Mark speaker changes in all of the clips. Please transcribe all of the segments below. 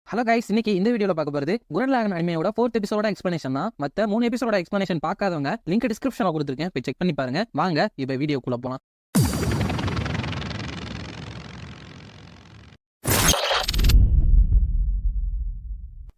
Speaker 1: Hello guys, இன்னைக்கு இந்த வீடியோல பார்க்க போறது குரன் லாகன் அனிமையோட 4th எபிசோட எக்ஸ்பிளனேஷன் தான். மத்த 3 எபிசோட எக்ஸ்பிளனேஷன் பார்க்காதவங்க லிங்க் டிஸ்கிரிப்ஷன்ல கொடுத்துருக்கேன், போய் செக் பண்ணி பாருங்க. வாங்க இப்ப வீடியோக்குள்ள போலாம்.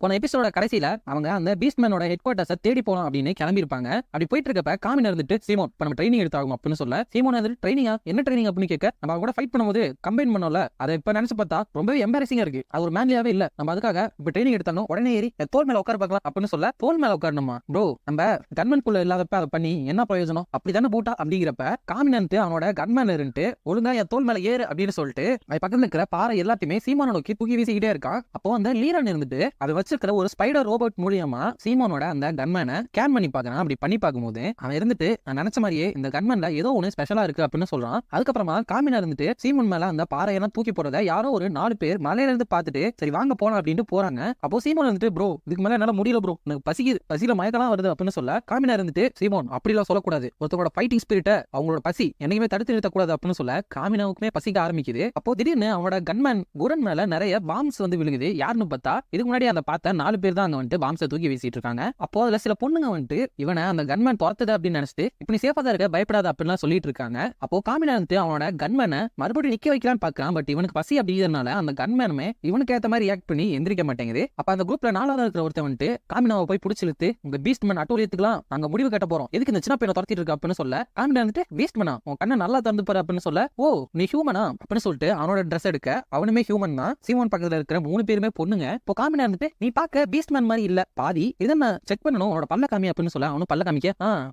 Speaker 1: போன எபிசோட கடைசியில அவங்க அந்த பீஸ்ட்மேனோட ஹெட் குவார்ட்டர்ஸை தேடி போலாம் அப்படின்னு கிளம்பிருப்பாங்க. அப்படி போயிட்டு இருக்கப்ப காமின் இருந்துட்டு சீமோன் இப்ப நம்ம ட்ரைனிங் எடுத்தாகும் அப்படின்னு சொல்ல, சீமோன் வந்துட்டு ட்ரைனிங்கா என்ன ட்ரைனிங் அப்படின்னு கேட்க, நம்ம கூட ஃபைட் பண்ணும்போது கம்பைன் பண்ணோம்ல, அதை இப்ப நினைச்சு பார்த்தா ரொம்பவே எம்பாரசிங்கா இருக்கு. அது ஒரு மேன்லியாவே இல்ல. நம்ம அதுக்காக இப்ப ட்ரைனிங் எடுத்தாலும் உடனே ஏறி தோல் மேல உட்கார பார்க்கலாம் அப்படின்னு சொல்ல, தோல் மேல உட்காரணுமா ப்ரோ, நம்ம கன்மன் குள்ள இல்லாதப்ப அதை பண்ணி என்ன பிரயோஜனம் அப்படித்தானே போட்டா அப்படிங்கிறப்ப காமின் அவனோட கன்மேன் இருந்துட்டு ஒழுங்கா என் தோல் மேல ஏறு அப்படின்னு சொல்லிட்டு அது பக்கத்துல இருக்கிற பாறை எல்லாத்தையுமே சீமானை நோக்கி தூக்கி வீசிக்கிட்டே இருக்கான். அப்போ அந்த லீரன் இருந்துட்டு அதை வச்சிருக்கிற ஒரு ஸ்பைடர் ரோபோட் மூலியமா சீமோனோட அந்த கன்மேனை ஸ்கேன் பண்ணி பார்க்கறான். அப்படி பண்ணி பார்க்கும்போது அவன் இருந்துட்டு நான் நினைச்ச மாதிரியே இந்த கன்மேன்ல ஏதோ ஒண்ணு ஸ்பெஷலா இருக்கு அப்படின்னு சொல்றான். அதுக்கப்புறமா காமினா இருந்துட்டு சீமோன் மேல அந்த பாறையெல்லாம் தூக்கி போறத யாரோ ஒரு 4 பேர் மலையில இருந்து பார்த்துட்டு சரி வாங்க போலாம் அப்படின்ட்டு போறாங்க. அப்போ சீமோன் இருந்துட்டு ப்ரோ இதுக்கு மேல என்னால முடியல ப்ரோ, எனக்கு பசிக்குது, பசியில மயக்கலாம் வருது அப்படின்னு சொல்ல, காமினா இருந்துட்டு சீமோன் அப்படிலாம் சொல்லக்கூடாது, ஒருத்தரோட ஃபைட்டிங் ஸ்பிரிட்ட அவங்களோட பசி என்னைக்குமே தடுத்து நிறுத்தக்கூடாது அப்படின்னு சொல்ல காமினாவுக்குமே பசிக்க ஆரம்பிக்குது. அப்போ திடீர்னு அவனோட கன்மேன் குரன் மேல நிறைய பாம்ஸ் வந்து விழுகுது. யாருன்னு பார்த்தா இதுக்கு முன்னாடி அந்த பார்த்த 4 பேர் தான் அங்க வந்துட்டு பாம்ஸை தூக்கி வீசிட்டு இருக்காங்க. அப்போ அதுல சில பொண்ணுங்க வந்துட்டு இவனை அந்த கன்மேன் துரத்துது அப்படின்னு நினைச்சிட்டு இப்ப நீ சேஃபா தான் இருக்க, பயப்படாத அப்படின்னு சொல்லிட்டு இருக்காங்க. அப்போ காமினா வந்துட்டு அவனோட கன்மேனை மறுபடியும் நிக்க வைக்கலான்னு பாக்குறான். பட் இவனுக்கு பசி அப்படிங்கிறதுனால அந்த கன்மேனுமே இவனுக்கு ஏத்த மாதிரி ரியாக்ட் பண்ணி எந்திரிக்க மாட்டேங்குது. அப்ப அந்த குரூப்ல 4ஆவது இருக்கிற ஒருத்தன் வந்துட்டு காமினாவை போய் பிடிச்சிழுத்து உங்க பீஸ்ட்மேன் அட்டோரியத்துக்குலாம் நாங்க முடிவு கட்ட போறோம், எதுக்கு இந்த சின்ன பையனை துரத்திட்டு இருக்க அப்படின்னு சொல்ல, காமினா வந்துட்டு பீஸ்ட்மேனா உன் கண்ணை நல்லா திறந்து பாரு அப்படின்னு சொல்ல, ஓ நீ ஹியூமனா அப்படின்னு சொல்லிட்டு அவனோட ட்ரெஸ் எடுக்க அவனுமே ஹியூமன் தான். சீமோன் பக்கத்துல இருக்கிற 3 பேருமே பொண்ணுங்க. இப்போ காமினா இருந்துட்டு நீ பாக்க பீஸ்ட்மேன் மாதிரி இல்ல, பாதி இதை நான் செக் பண்ணணும், உன்னோட பல்ல காமி அப்படின்னு சொல்ல, அவனும் பல்ல காமிக்க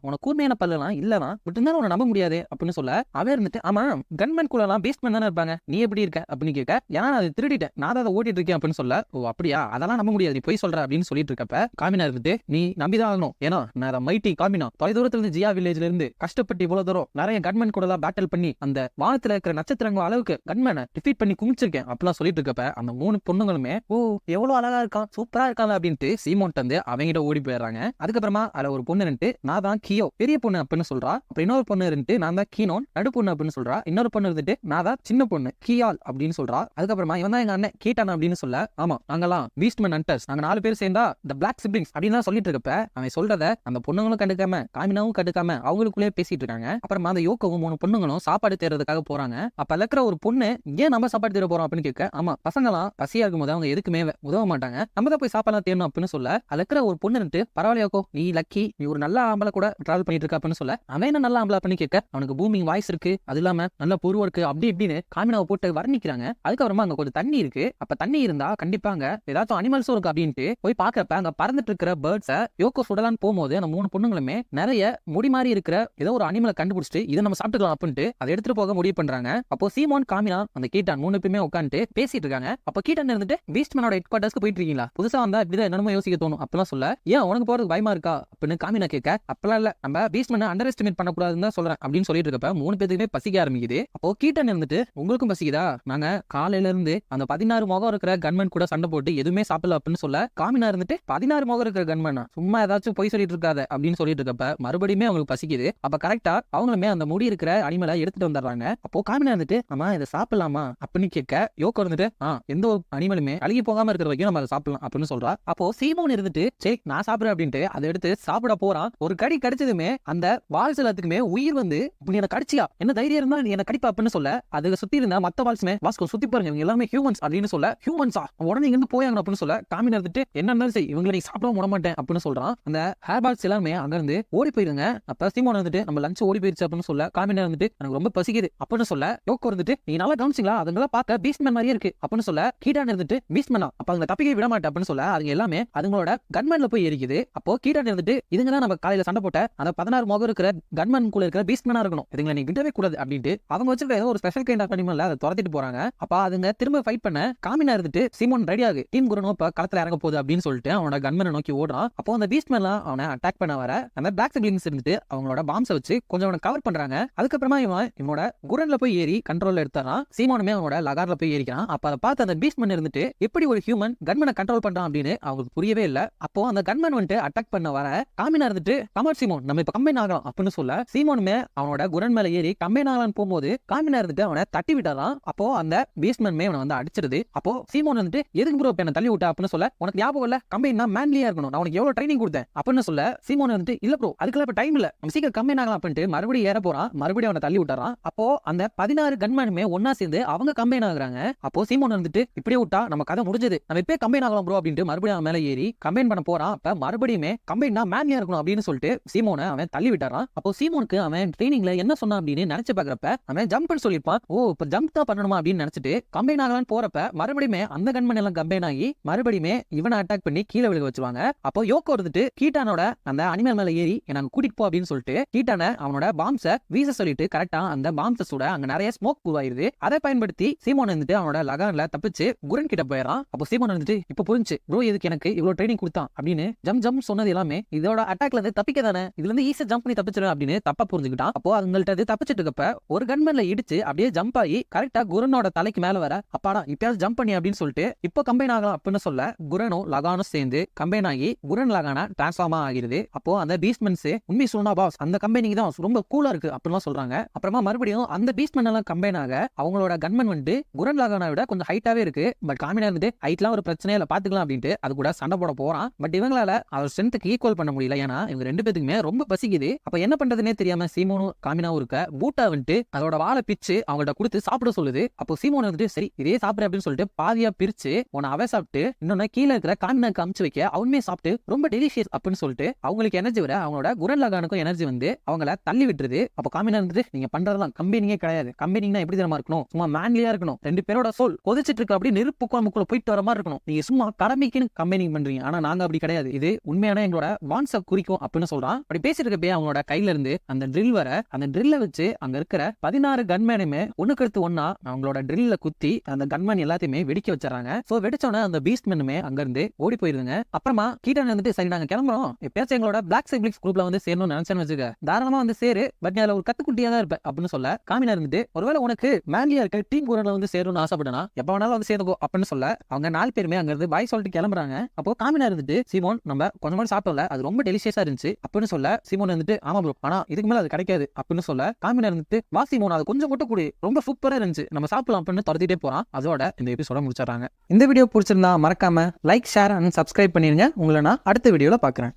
Speaker 1: உனக்கு கூர்மையான பல்லாம் இல்லதான், பட் இருந்தாலும் உன்னை நம்ப முடியாது அப்படின்னு சொல்ல, அவன் இருந்துட்டு ஆமா கன்மேன் குள்ளலாம் பீஸ்ட்மேன் தானே இருப்பாங்க, நீ எப்படி இருக்க அப்படின்னு கேட்க, ஏன்னா நான் அதை திருடிட்டேன், நான் அதை ஓட்டிட்டு இருக்கேன் அப்படின்னு சொல்ல, ஓ அப்படியா அதெல்லாம் நம்ப முடியாது, நீ போய் சொல்ற அப்படின்னு சொல்லிட்டு இருக்கப்ப காமினா இருந்துட்டு நீ நம்பிதான் ஆகணும், ஏன்னா நான் மைட்டி காமினா தொலை தூரத்துல இருந்து ஜியா வில்லேஜ்ல இருந்து கஷ்டப்பட்டு இவ்வளவு தூரம் நிறைய கன்மேன் கூட பேட்டில் பண்ணி அந்த வானத்துல இருக்கிற நட்சத்திரங்கள் அளவுக்கு கன்மேனை டிஃபீட் பண்ணி குமிச்சிருக்கேன் அப்படிலாம் சொல்லிட்டு இருக்கப்ப அந்த 3 பொண்ணுங்களுமே ஓ எவ்வளவு அழகா இருக்கான் சூப்பரா இருக்காங்க அப்படின்ட்டு சீமோன்ட் வந்து அவங்கிட்ட ஓடி போயிடுறாங்க. அதுக்கப்புறமா அதுல ஒரு பொண்ணு இருந்துட்டு நான் தான் கியோ பெரிய பொண்ணு அப்படின்னு சொல்றா. அப்புறம் இன்னொரு பொண்ணு இருந்துட்டு நான் தான் கீனோன் நடு பொண்ணு அப்படின்னு சொல்றா. இன்னொரு பொண்ணு இருந்துட்டு நான் தான் சின்ன பொண்ணு கியால் அப்படின்னு சொல்றா. அதுக்கப்புறமா இவன் தான் எங்க அண்ணன் கீட்டான் அப்படின்னு சொல்ல, ஆமா நாங்கெல்லாம் பீஸ்ட்மேன் ஹண்டர்ஸ், நாங்க 4 பேர் சேர்ந்தா த பிளாக் சிப்ளிங்ஸ் அப்படின்னு சொல்லிட்டு இருக்கப்ப அவன் சொல்றத அந்த பொண்ணுங்களும் கண்டுக்காம காமினாவும் கண்டுக்காம அவங்களுக்குள்ளே பேசிட்டு இருக்காங்க. அப்புறமா அந்த யோகவும் 3 பொண்ணுங்களும் சாப்பாடு தேடுறதுக்காக போறாங்க. அப்ப இருக்கிற ஒரு பொண்ணு ஏன் நம்ம சாப்பாடு தேட போறோம் அப்படின்னு கேட்க, ஆமா பசங்களாம் பசியா இருக்கும் போது அவங்க எதுக்குமே உதவ மாட்டாங்க, நம்ம தான் போய் சாப்பாடு தேடணும் அப்படின்னு சொல்ல, அதுல ஒரு பொண்ணு இருந்துட்டு பரவாயில்லையாக்கோ நீ லக்கி, நீ ஒரு நல்ல ஆம்பளை கூட டிராவல் பண்ணிட்டு இருக்க அப்படின்னு சொல்ல, அவன் என்ன நல்ல ஆம்பளை பண்ணி கேட்க, அவனுக்கு பூமிங் வாய்ஸ் இருக்கு, அது இல்லாம நல்ல பொருவம் இருக்கு அப்படி இப்படின்னு காமினாவை போட்டு வர்ணிக்கிறாங்க. அதுக்கப்புறமா அங்க கொஞ்சம் தண்ணி இருக்கு, அப்ப தண்ணி இருந்தா கண்டிப்பா அங்க ஏதாச்சும் அனிமல்ஸும் இருக்கு அப்படின்ட்டு போய் பாக்குறப்ப அங்க பறந்துட்டு இருக்கிற பேர்ட்ஸை யோகோ சுடலான்னு போகும்போது அந்த 3 பொண்ணுங்களுமே நிறைய முடி மாதிரி இருக்கிற ஏதோ ஒரு அனிமலை கண்டுபிடிச்சிட்டு இதை நம்ம சாப்பிட்டுக்கலாம் அப்படின்ட்டு அதை எடுத்துட்டு போக முடிவு பண்றாங்க. அப்போ சீமோன் காமினா அந்த கீட்டான் 3 பேருமே உட்காந்துட்டு பேசிட்டு இருக்காங்க. அப்ப கீட்டான் இருந்துட்டு பீஸ்ட்மேனோட ஹெட் குவார்ட்டர்ஸ்க்கு போயிட்டு இருக்கீங்களா, புதுசா வந்தா இப்படிதான் என்னமோ யோசிக்க தோணும் அப்படிலாம் சொல்ல, ஏன் உனக்கு போறதுக்கு பயமா இருக்கா அப்படின்னு காமினா கேட்க, அப்பெல்லாம் இல்ல நம்ம பீஸ்ட்மேனை அண்டர் எஸ்டிமேட் பண்ணக்கூடாதுன்னு தான் சொல்றேன் அப்படின்னு சொல்லிட்டு இருக்கப்ப 3 பேருக்குமே பசிக்க ஆரம்பிக்குது. அப்போ கீட்டன் இருந்துட்டு உங்களுக்கும் பசிக்குதா, நாங்க காலையில இருந்து அந்த 16 முகம் இருக்கிற கன்மேன் கூட சண்டை போட்டு எதுவுமே சாப்பிடல அப்படின்னு சொல்ல, காமினா இருந்துட்டு 16 முகம் இருக்கிற கன்மேனா சும்மா ஏதாச்சும் போய் சொல்லிட்டு இருக்காத அப்படின்னு சொல்லிட்டு இருக்கப்ப மறுபடியுமே அவங்களுக்கு பசிக்குது. அப்ப கரெக்டா அவங்களுமே அந்த முடி இருக்கிற அனிமலை எடுத்துட்டு வந்துடுறாங்க. அப்போ காமினா இருந்துட்டு நம்ம இதை சாப்பிடலாமா அப்படின்னு கேட்க, யோகோ இருந்துட்டு எந்த ஒரு அனிமலுமே அழுகி போகாம இருக்கிற வரைக்கும் நம்ம அதை சாப்பிடலாம் அப்படின்னு சொல்றா. அப்போ சீமோன் இருந்துட்டு சரி நான் சாப்பிடுறேன் அப்படின்ட்டு அதை எடுத்து சாப்பிட போறான். ஒரு கடி கடிச்சதுமே அந்த வால்ஸ் எல்லாத்துக்குமே உயிர் வந்து நீ என்ன கடிச்சியா, என்ன தைரியம் இருந்தா நீ என்ன கடிப்பா அப்படின்னு சொல்ல, அதுக்கு சுத்தி இருந்தா மத்த வால்ஸுமே வாஸ்கோ சுத்தி பாருங்க இவங்க எல்லாமே ஹியூமன்ஸ் அப்படின்னு சொல்ல, ஹியூமன்ஸா உடனே இங்க இருந்து போயாங்க அப்படின்னு சொல்ல, காமினா இருந்துட்டு என்ன இருந்தாலும் சரி இவங்களை நீ சாப்பிட விட மாட்டேன் அப்படின்னு சொல்றான். அந்த ஹேர் பால்ஸ் எல்லாமே அங்க இருந்து ஓடி போயிருங்க. அப்ப சீமோன் வந்துட்டு நம்ம லஞ்ச் ஓடி போயிருச்சு அப்படின்னு சொல்ல, காமினா இருந்துட்டு எனக்கு ரொம்ப பசிக்குது அப்படின்னு சொல்ல, யோகோ இருந்துட்டு நீ நல்லா கவனிச்சிங்களா அதுங்களா பார்க்க பீஸ்ட்மேன் மாதிரியே இருக்கு அப்படின்னு சொல்ல, கீட்டான் இருந்துட்டு பீஸ்ட்மேனா அப்ப அவங்க தப்பிக்க விட மாட்டேன் அப்படின்னு சொல்ல, அதுங்க எல்லாமே அதுங்களோட கன்மேன்ல போய் ஏறிக்குது. அப்போ கீட்டான் இருந்துட்டு இதுங்க தான் நம்ம காலையில சண்டை போட்ட அந்த 16 முகம் இருக்கிற கன்மேன் கூட இருக்கிற பீஸ்ட்மேனா இருக்கணும், இதுங்களை நீ விடவே கூடாது அப்படின்ட்டு அவங்க வச்சிருக்க ஏதோ ஒரு ஸ்பெஷல் கைண்ட் ஆஃப் அனிமல்ல அதை துரத்திட்டு போறாங்க. அப்ப அதுங்க திரும்ப ஃபைட் பண்ண காமினா இருந்துட்டு சீமோன் ரெடி ஆகு டீம் குரனோ இப்ப களத்துல இறங்க போகுது அப்படின்னு சொல்லிட்டு அவனோட கன்மேனை நோக்கி ஓடுறான். அப்போ அந்த பீஸ்ட்மேன்லாம் அவனை அட்டாக் பண்ண வர அந்த பிளாக் சிப்லிங்ஸ் இருந்துட்டு அவங்களோட பாம்ஸை வச்சு கொஞ்சம் அவனை கவர் பண்றாங்க. அதுக்கப்புறமா இவனோட குரன்ல போய் ஏறி கண்ட்ரோல்ல எடுத்தாரான். சீமோனுமே அவனோட லகார்ல போய் ஏறிக்கிறான். அப்ப அதை பார்த்து அந்த பீஸ்ட்மேன் இருந்துட்டு எப்படி ஒரு ஹியூமன் கன்மேனை கண்ட்ரோல் பண்றான் அப்படின்னு அவங்களுக்கு புரியவே இல்ல. அப்போ அந்த கன்மேன் வந்துட்டு அட்டாக் பண்ண வர காமினா இருந்துட்டு கமான் சீமோன் நம்ம இப்ப கம்பைன் ஆகலாம் அப்படின்னு சொல்ல சீமோனுமே அவனோட குரன் மேல ஏறி கம்பைன் ஆகலான்னு போகும்போது காமினா இருந்துட்டு அவனை தட்டி விட்டாராம். அப்போ அந்த பீஸ்ட்மேன்மே அவனை வந்து அடிச்சிருது. அப்போ சீமோன் வந்துட்டு எதுக்கு ப்ரோ என்ன தள்ளி விட்டா அப்படின்னு சொல்ல உனக்கு ஞாபகம் இல்ல கம்பைன்னா மேன்லியா இருக்கணும் நான் உனக்கு எவ்வளவு ட்ரைனிங் கொடுத்தேன் அப்படின்னு சொல்ல சீமோன் வந்துட்டு இல்ல ப்ரோ அதுக்கெல்லாம் இப்ப டைம் இல்ல நம்ம சீக்கிரம் கம்பைன் ஆகலாம் அப்படின்ட்டு மறுபடியும் ஏற போறான். மறுபடியும் அவனை தள்ளி விட்டாரான். அப்போ அந்த 16 கன்மேனுமே ஒன்னா சேர்ந்து அவங்க கம்பைன் ஆகுறாங்க. அப்போ சீமோன் வந்துட்டு இப்படியே விட்டா நம்ம கதை முடிஞ்சது நம்ம இப்பே கம்பைன் ஆகலாம் ப்ரோ அப்படின்ட்டு மறுபடியும் அவன் மேல ஏறி கம்பைன் பண்ண போறான். அப்ப மறுபடியுமே கம்பைன்னா மேன்லியா இருக்கணும் அப்படின்னு சொல்லிட்டு சீமோனை அவன் தள்ளி விட்டாரான். அப்போ சீமோனுக்கு அவன் ட்ரைனிங்ல என்ன சொன்னான் அப்படின்னு நினைச்சு பாக்குறப்ப அவன் ஜம்ப் பண்ண சொல்லிருப்பான். ஓ இப்ப ஜம்ப் தான் பண்ணணுமா அப்படின்னு நினைச்சிட்டு கம்பைன் ஆகலான்னு போறப்ப மறுபடியுமே அந்த கன்மேன் எல்லாம் கம்பைன் ஆகி மறுபடியுமே இவனை அட்டாக் பண்ணி கீழே விழுக வச்சுவாங்க. அப்போ யோகோ வந்துட்டு கீட்டானோட அந்த அனிமல் மேல ஏறி எனக்கு கூட்டிட்டு போ அப்படின்னு சொல்லிட்டு கீட்டான அவனோட பாம்ஸை வீச சொல்லிட்டு கரெக்டா அந்த பாம்ஸை சுட அங்க நிறைய ஸ்மோக் உருவாயிருது. அதை பயன்படுத்தி சீமோன் வந்துட்டு அவனோட லகான்ல தப்பிச்சு குரன் கிட்ட போயிடறான். அப்போ சீமோன் வந்துட்டு இப்ப புரிஞ்சு ப்ரோ எதுக்கு எனக்கு இவ்வளவு ட்ரைனிங் கொடுத்தான் அப்படின்னு ஜம்ப் சொன்னது எல்லாமே இதோட அட்டாக்ல இருந்து தப்பிக்க தானே இதுல இருந்து ஈஸியா ஜம்ப் பண்ணி தப்பிச்சிடும் அப்படின்னு தப்பா புரிஞ்சுக்கிட்டான். அப்போ அவங்கள்ட்ட தப்பிச்சிட்டு இருக்கப்ப ஒரு கன்மேன்ல இடிச்சு அப்படியே ஜம்ப் ஆகி கரெக்டா குரனோட தலைக்கு மேல வர அப்பாடா இப்பயாவது ஜம்ப் பண்ணி அப்படின்னு சொல்லிட்டு இப்போ கம்பைன் ஆகலாம் அப்படின்னு சொல்ல குரனும் லகானும் சேர்ந்து கம்பைன் ஆகி குரன் லகானா டிரான்ஸ்ஃபார்மா ஆகிருது. அப்போ அந்த பீஸ்ட்மென்ஸ் உண்மை சொன்னா பாஸ் அந்த கம்பெனிக்கு தான் ரொம்ப கூலா இருக்கு அப்படின்னு சொல்றாங்க. அப்புறமா மறுபடியும் அந்த பீஸ்ட்மென் எல்லாம் கம்பைன் ஆக அவங்களோட கன்மன் வந்து குரன் லகானா விட கொஞ்சம் ஹைட்டாவே இருக்கு. பட் காமினா இருந்து ஹைட்லாம் ஒரு பிரச்சனையே இல்ல பாத்துக்கலாம் அப்படின்ட்டு அது கூட சண்டை போட போறான். பட் இவங்களால அவர் ஸ்ட்ரென்த்துக்கு ஈக்குவல் பண்ண முடியல. ஏன்னா இவங்க ரெண்டு பேத்துக்குமே ரொம்ப பசிக்குது. அப்ப என்ன பண்றதுன்னே தெரியாம சீமோனும் காமினாவும் இருக்க பூட்டா வந்துட்டு அதோட வாழை பிச்சு அவங்கள்ட்ட கொடுத்து சாப்பிட சொல்லுது. அப்போ சீமோன் வந்துட்டு சரி இதே சாப்பிடு அப்படின்னு சொல்லிட்டு பாதியா பிரிச்சு உன அவ சாப்பிட்டு இன்னொன்னு கீழே இருக்கிற காமினாக்கு அமுச்சு வைக்க அவனுமே சாப்பிட்டு ரொம்ப டெலிஷியஸ் அப்படின்னு சொல்லிட்டு அவங்களுக்கு எனர்ஜி வர அவங்களோட குரன் லகானுக்கும் எனர்ஜி வந்து அவங்கள தள்ளி விட்டுருது. அப்போ காமினா இருந்துட்டு நீங்க பண்றதெல்லாம் கம்பெனியே கிடையாது கம்பெனினா எப்படி தெரியுமா இருக்கணும் சும்மா மேன்லியா இருக்கணும் ரெண்டு பேரோட சோல் கொதிச்சிட்டு இருக்க அப்படி நெருப்பு குழம்புக்குள்ள போயிட்டு வர மாதிரி இருக்கணும் நீங்க சும்மா கடமைக்குன்னு கம்பெனி பண்றீங்க ஆனா நாங்க அப்படி கிடையாது இது உண்மையான எங்களோட வான்ஸை குறிக்கும் அப்படின்னு சொல்றான். அப்படி பேசிட்டு இருக்கப்பே அவங்களோட கையில இருந்து அந்த ட்ரில் வர அந்த ட்ரில்ல வச்சு அங்க இருக்கிற 16 கன்மேனுமே ஒண்ணுக்கு அடுத்து ஒன்னா அவங்களோட ட்ரில்ல குத்தி அந்த கன்மேன் எல்லாத்தையுமே வெடிக்க வச்சாங்க. சோ வெடிச்சோன்னே அந்த பீஸ்ட்மெனுமே அங்க இருந்து ஓடி போயிருதுங்க. அப்புறமா கீட்டான் வந்துட்டு சரி நாங்க கிளம்புறோம் எப்பயாச்சும் எங்களோட பிளாக் சைபிளிக்ஸ் குரூப்ல வந்து சேரணும்னு நினைச்சேன்னு வச்சுக்க தாராளமா வந்து சேரு பட் நீ அதுல ஒரு கத்துக்குட்டியா தான் இருப்ப அப்படின்னு சொல்ல காமினா இருந்துட்டு ஒருவேளை உனக்கு மேன்லியா இருக்க டீம் குரன்ல வந்து சேரணும்னு ஆசைப்படனா எப்ப வேணாலும் வந்து சேர்ந்துக்கோ அப்படின்னு சொல்ல அவங்க 4 பேருமே அங்க இருந்து பாய் சொல்லிட்டு கிளம்புறாங்க. அப்போ காமினா இருந்துட்டு சீமோன் நம்ம கொஞ்சம் சாப்பிடல அது ரொம்ப டெலிஷியஸா இருந்துச்சு அப்படின்னு சொல்ல சீமோன் வந்துட்டு ஆமா ப்ரோ ஆனா இதுக்கு மேல அது கிடைக்காது அப்படின்னு சொல்ல காமினா இருந்துட்டு வா சீமோன் அது கொஞ்சம் மட்டும் கூடி ரொம்ப சூப்பரா இருந்துச்சு நம்ம சாப்பிடலாம் அப்படின்னு துரத்திட்டே போறான். அதோட இந்த எபிசோட முடிச்சிடறாங்க. இந்த வீடியோ பிடிச்சிருந்தா மறக்காம லைக் ஷேர் அண்ட் சப்ஸ்கிரைப் பண்ணிருங்க. உங்களை நான் அடுத்த வீடியோல பாக்குறேன்.